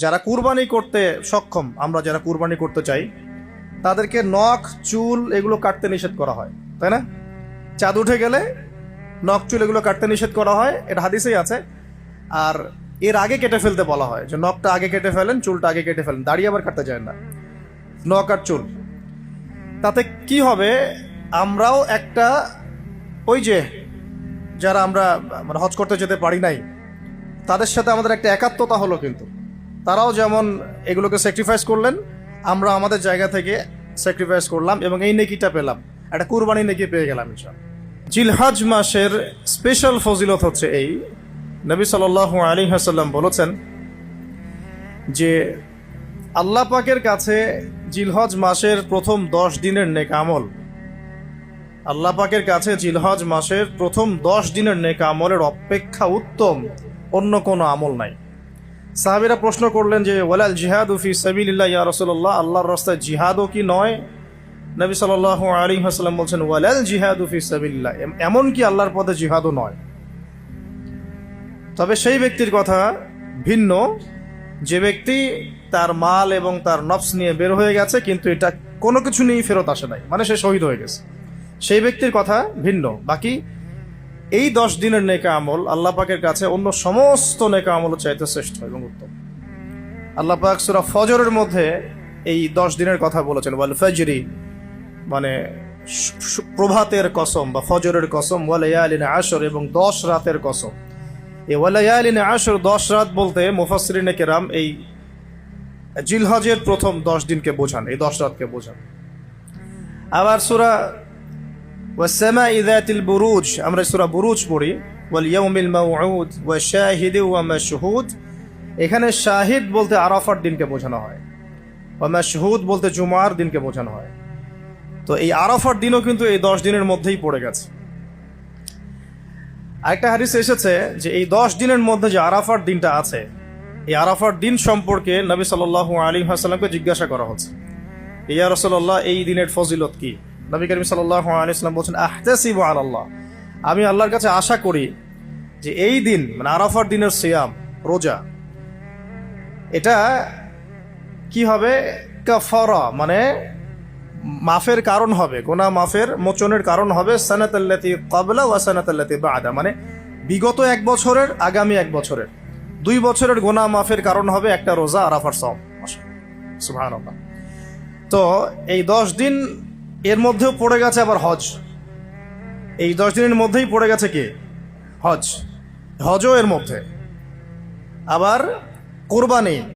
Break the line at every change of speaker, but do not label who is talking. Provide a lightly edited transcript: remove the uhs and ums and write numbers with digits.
যারা কুরবানি করতে সক্ষম, আমরা যারা কুরবানি করতে চাই, তাদেরকে নখ চুল এগুলো কাটতে নিষেধ করা হয়, তাই না? চাঁদ উঠে গেলে নখ চুল এগুলো কাটতে নিষেধ করা হয়, এটা হাদিসেই আছে। আর এর আগে কেটে ফেলতে বলা হয়, যে নখটা আগে কেটে ফেলেন, চুলটা আগে কেটে ফেলেন, দাড়ি আবার কাটতে যায় না, নখ আর চুল। তাতে কি হবে, আমরাও একটা, ওই যে যারা আমরা মানে হজ করতে যেতে পারি নাই, তাদের সাথে আমাদের একটা একাত্মতা হলো, কিন্তু তারাও যেমন এগুলোকে স্যাক্রিফাইস করলেন, আমরা আমাদের জায়গা থেকে স্যাক্রিফাইস করলাম এবং এই নেকিটা পেলাম, একটা কুরবানি নেকি পেয়ে গেলাম ইনশাআল্লাহ। জিলহজ মাসের স্পেশাল ফজিলত হচ্ছে এই, নবী সাল্লাল্লাহু আলাইহি ওয়াসাল্লাম বলেছেন যে আল্লাহ পাকের কাছে জিলহজ মাসের প্রথম 10 দিনের নেক আমল, আল্লাহ পাকের কাছে জিলহজ মাসের প্রথম 10 দিনের নেক আমলের অপেক্ষা উত্তম অন্য কোনো আমল নাই। সাহাবীরা প্রশ্ন করলেন যে ওয়ালাল জিহাদু ফি সাবিলিল্লাহ ইয়া রাসূলুল্লাহ, আল্লাহর রাস্তায় জিহাদও কি নয়? নবী সাল্লাল্লাহু আলাইহি ওয়াসাল্লাম বলছেন ওয়ালাল জিহাদু ফি সাবিলিল্লাহ, এমন কি আল্লাহর পথে জিহাদও নয়। তবে সেই ব্যক্তির কথা ভিন্ন, যে ব্যক্তি তার মাল এবং তার নফস নিয়ে বের হয়ে গেছে কিন্তু এটা কোনো কিছু নিয়েই ফেরত আসে নাই, মানে সে শহীদ হয়ে গেছে, সেই ব্যক্তির কথা ভিন্ন। বাকি এই 10 দিনের নেকা আমল আল্লাহ পাকের কাছে অন্য সমস্ত নেকা আমল চাইতে শ্রেষ্ঠ এবং উত্তম। আল্লাহ পাক সূরা ফজরের মধ্যে এই 10 দিনের কথা বলেছেন, ওয়াল ফজরি, মানে প্রভাতের কসম বা ফজরের কসম, ওয়া লায়ালিন আশর, এবং 10 রাতের কসম। এই ওয়া লায়ালিন আশর 10 রাত বলতে মুফাসসিরিনে কেরাম এই জিলহজের প্রথম 10 দিনকে বোঝান, এই 10 রাতকে বোঝান। আবার সূরা ওয়াস-সামাই যাতিল বুরুজ, আমরা সূরা বুরুজ পড়ি, ওয়াল ইয়াউমিল মাউউদ ওয়া শাহিদি ওয়া মাশহুদ, এখানে শাহিদ বলতে আরাফার দিনকে বোঝানো হয়, ওয়া মাশহুদ বলতে জুমার দিনকে বোঝানো হয়। তো এই আরাফার দিনও কিন্তু এই 10 দিনের মধ্যেই পড়ে গেছে। আরেকটা হাদিস এসেছে যে এই 10 দিনের মধ্যে যে আরাফার দিনটা আছে, এই আরাফার দিন সম্পর্কে নবী সাল্লাল্লাহু আলাইহি ওয়াসাল্লামকে জিজ্ঞাসা করা হচ্ছে, ইয়া রাসূলুল্লাহ এই দিনের ফজিলত কি? নবী করিম সাল্লাল্লাহু আলাইহি ওয়াসাল্লাম বলেন আহতাসিবু আলাল্লাহ, আমি আল্লাহর কাছে আশা করি যে এই দিন মানে আরাফার দিনের সিয়াম, রোজা, এটা কি হবে, কাফারা, মানে মাফের কারণ হবে, গুনাহ মাফের মোচনের কারণ হবে, সানাতাল্লাতি ক্বাবলা ওয়া সানাতাল্লাতি বাদা, মানে বিগত 1 বছরের, আগামী 1 বছরের, 2 বছরের গুনাহ মাফের কারণ হবে একটা রোজা, আরাফার সাওম। সুবহানাল্লাহ। তো এই 10 দিন এর মধ্যেও পড়ে গেছে আবার হজ, এই 10 দিনের মধ্যেই পড়ে গেছে কি, হজ, হজও এর মধ্যে, আবার কুরবানি।